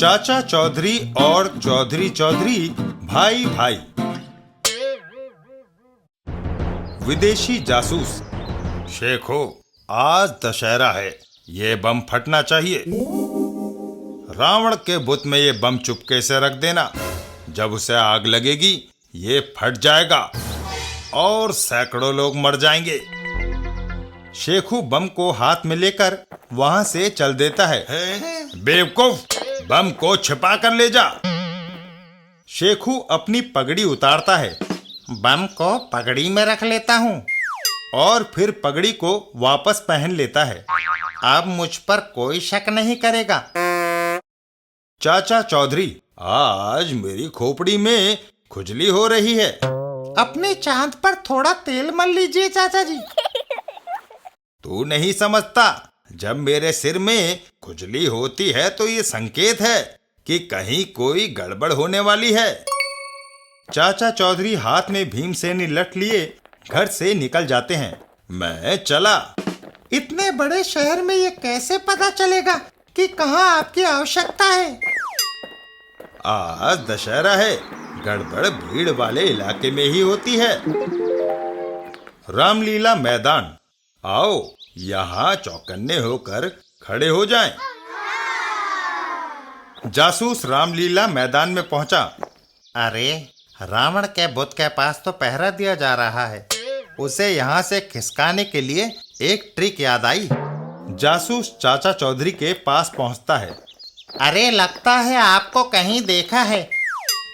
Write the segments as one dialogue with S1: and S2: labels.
S1: चाचा चौधरी और चौधरी चौधरी भाई भाई। विदेशी जासूस। शेखो, आज दशहरा है, ये बम फटना चाहिए। रावण के बुत में ये बम चुपके से रख देना, जब उसे आग लगेगी ये फट जाएगा और सैकड़ों लोग मर जाएंगे। शेखू बम को हाथ में लेकर वहां से चल देता है। बेवकूफ, बम को छिपा कर ले जा। शेखू अपनी पगड़ी उतारता है। बम को पगड़ी में रख लेता हूँ और फिर पगड़ी को वापस पहन लेता है। अब मुझ पर कोई शक नहीं करेगा। चाचा चौधरी, आज मेरी खोपड़ी में खुजली हो रही है। अपने चांद पर थोड़ा तेल मल लीजिए चाचा जी। तू नहीं समझता, जब मेरे सिर में खुजली होती है तो ये संकेत है कि कहीं कोई गड़बड़ होने वाली है। चाचा चौधरी हाथ में भीमसेनी लठ लिए घर से निकल जाते हैं। मैं चला। इतने बड़े शहर में ये कैसे पता चलेगा कि कहाँ आपकी आवश्यकता है? आज दशहरा है, गड़बड़ भीड़ वाले इलाके में ही होती है। रामलीला मैदान। आओ, यहाँ चौकन्ने होकर खड़े हो जाएं। जासूस रामलीला मैदान में पहुंचा। अरे, रावण के बुत के पास तो पहरा दिया जा रहा है। उसे यहाँ से खिसकाने के लिए एक ट्रिक याद आई। जासूस चाचा चौधरी के पास पहुँचता है। अरे, लगता है आपको कहीं देखा है।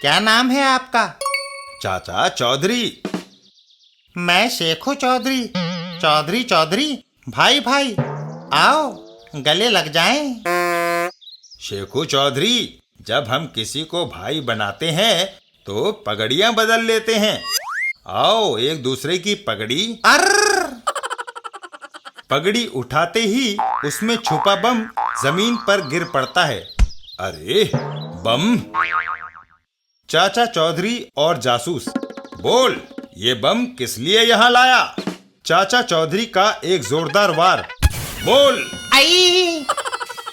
S1: क्या नाम है आपका? चाचा चौधरी। मैं शेखू चौधरी। चौधरी चौधरी भाई भाई, आओ गले लग जाएं। शेखू चौधरी, जब हम किसी को भाई बनाते हैं तो पगड़ियां बदल लेते हैं। आओ एक दूसरे की पगड़ी। पगड़ी उठाते ही उसमें छुपा बम जमीन पर गिर पड़ता है। अरे, बम! चाचा चौधरी और जासूस। बोल, ये बम किस लिए यहाँ लाया? चाचा चौधरी का एक जोरदार वार। बोल! आई!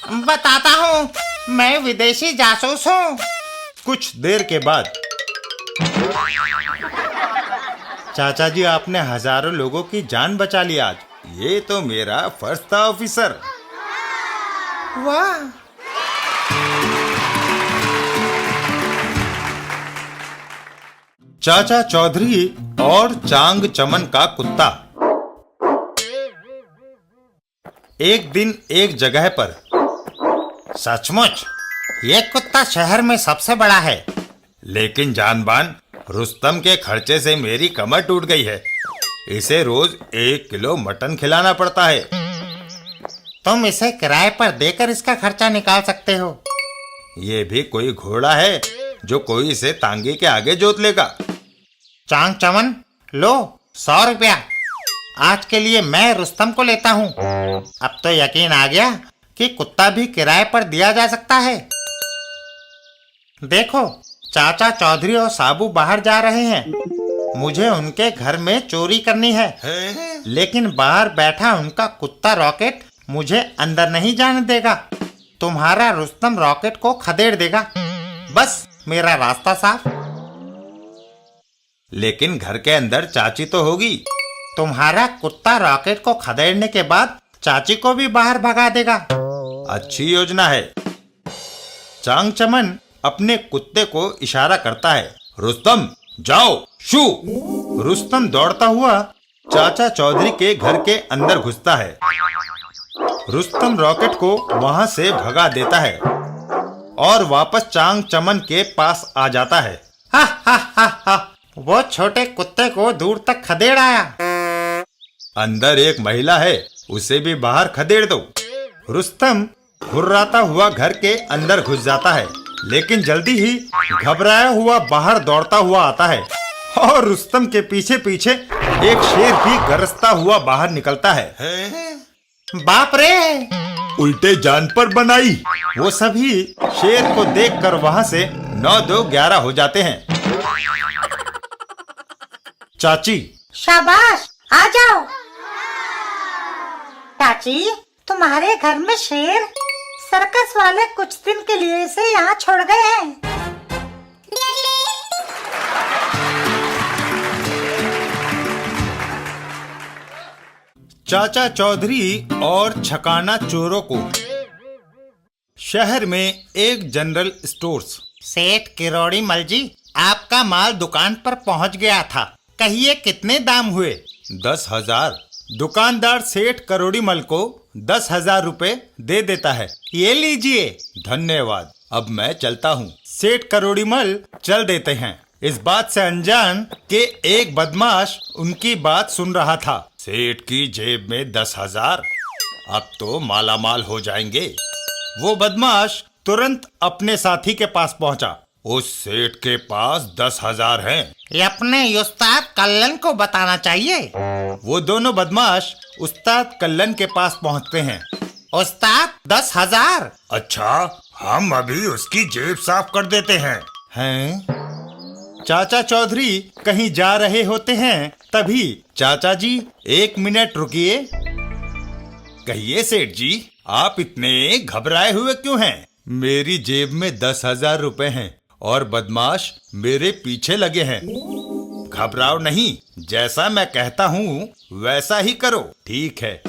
S1: बताता हूँ, मैं विदेशी जासूस हूँ। कुछ देर के बाद। चाचा जी, आपने हजारों लोगों की जान बचा ली आज। ये तो मेरा फर्ज था ऑफिसर। वाह! चाचा चौधरी और चांग चमन का कुत्ता। एक दिन एक जगह पर। सचमुच ये कुत्ता शहर में सबसे बड़ा है, लेकिन जानबान, रुस्तम के खर्चे से मेरी कमर टूट गई है। इसे रोज 1 किलो मटन खिलाना पड़ता है। तुम इसे किराए पर देकर इसका खर्चा निकाल सकते हो। ये भी कोई घोड़ा है जो कोई इसे तांगे के आगे जोत लेगा। चांग चमन, लो 100 रुपया। आज के लिए मैं रुस्तम को लेता हूँ। अब तो यकीन आ गया कि कुत्ता भी किराए पर दिया जा सकता है। देखो, चाचा चौधरी और साबू बाहर जा रहे हैं। मुझे उनके घर में चोरी करनी है, लेकिन बाहर बैठा उनका कुत्ता रॉकेट मुझे अंदर नहीं जाने देगा। तुम्हारा रुस्तम रॉकेट को खदेड़ देगा। बस मेरा रास्ता साफ। लेकिन घर के अंदर चाची तो होगी। तुम्हारा कुत्ता रॉकेट को खदेड़ने के बाद चाची को भी बाहर भगा देगा। अच्छी योजना है। चांग चमन अपने कुत्ते को इशारा करता है। रुस्तम, जाओ, शू! रुस्तम दौड़ता हुआ चाचा चौधरी के घर के अंदर घुसता है। रुस्तम रॉकेट को वहां से भगा देता है और वापस चांग चमन के पास आ जाता है। हा हा हा हा, वो छोटे कुत्ते को दूर तक खदेड़ आया। अंदर एक महिला है, उसे भी बाहर खदेड़ दो। रुस्तम घुर्राता हुआ घर के अंदर घुस जाता है, लेकिन जल्दी ही घबराया हुआ बाहर दौड़ता हुआ आता है और रुस्तम के पीछे पीछे एक शेर भी गरजता हुआ बाहर निकलता है। बाप रे! उल्टे जान पर बनाई। वो सभी शेर को देखकर वहां से 9-2-11 हो जाते हैं। चाची,
S2: शाबाश, आ जाओ। चाची, तुम्हारे घर में शेर? सर्कस वाले कुछ दिन के लिए इसे यहाँ छोड़ गए हैं।
S1: चाचा चौधरी और छकाना चोरों को। शहर में एक जनरल स्टोर्स।
S3: सेठ किरोड़ी मल जी, आपका माल दुकान पर पहुंच गया था, कहिए कितने दाम हुए?
S1: 10,000। दुकानदार सेठ करोड़ीमल को 10,000 रुपए दे देता है।
S3: ये लीजिए।
S1: धन्यवाद, अब मैं चलता हूँ। सेठ करोड़ीमल चल देते हैं, इस बात से अनजान कि एक बदमाश उनकी बात सुन रहा था। सेठ की जेब में 10,000, अब तो मालामाल हो जाएंगे। वो बदमाश तुरंत अपने साथी के पास पहुंचा। उस सेठ के पास 10,000 हैं।
S3: ये अपने उस्ताद कल्लन को बताना चाहिए।
S1: वो दोनों बदमाश उस्ताद कल्लन के पास पहुंचते हैं।
S3: उस्ताद 10,000।
S1: अच्छा, हम अभी उसकी जेब साफ कर देते हैं। चाचा चौधरी कहीं जा रहे होते हैं, तभी चाचा जी 1 मिनट रुकिए। कहिए सेठ जी, आप इतने घबराए हुए क्यों हैं? मेरी जेब में 10,000 रुपए हैं और बदमाश मेरे पीछे लगे हैं। घबराओ नहीं, जैसा मैं कहता हूँ वैसा ही करो, ठीक है?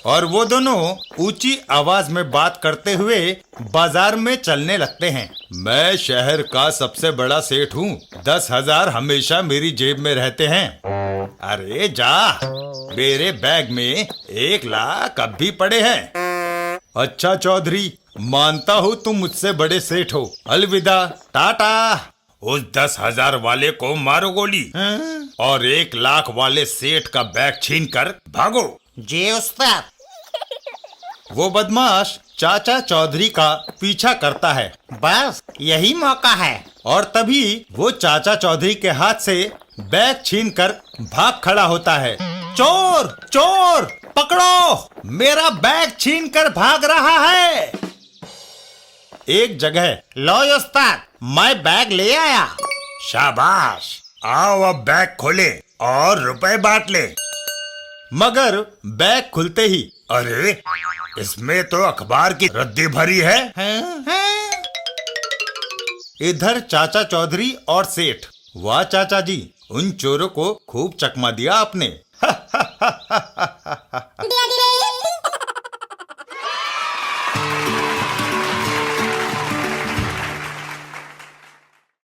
S1: और वो दोनों ऊंची आवाज में बात करते हुए बाजार में चलने लगते हैं। मैं शहर का सबसे बड़ा सेठ हूँ, 10,000 हमेशा मेरी जेब में रहते हैं। अरे जा, मेरे बैग में 1 लाख अब भी पड़े हैं। अच्छा चौधरी, मानता हूँ तुम मुझसे बड़े सेठ हो। अलविदा, टाटा। उस 10,000 वाले को मारो गोली और 1 लाख वाले सेठ का बैग छीनकर भागो।
S3: जी उस्ताद।
S1: वो बदमाश चाचा चौधरी का पीछा करता है।
S3: बस यही मौका है।
S1: और तभी वो चाचा चौधरी के हाथ से बैग छीनकर भाग खड़ा होता है। चोर चोर, पकड़ो, मेरा बैग छीनकर भाग रहा है। एक जगह।
S3: लो उस्ताद, मैं बैग ले आया।
S1: शाबाश, आओ अब बैग खोले और रुपए बांट ले। मगर बैग खुलते ही, अरे इसमें तो अखबार की रद्दी भरी है। इधर चाचा चौधरी और सेठ। वाह चाचा जी, उन चोरों को खूब चकमा दिया आपने।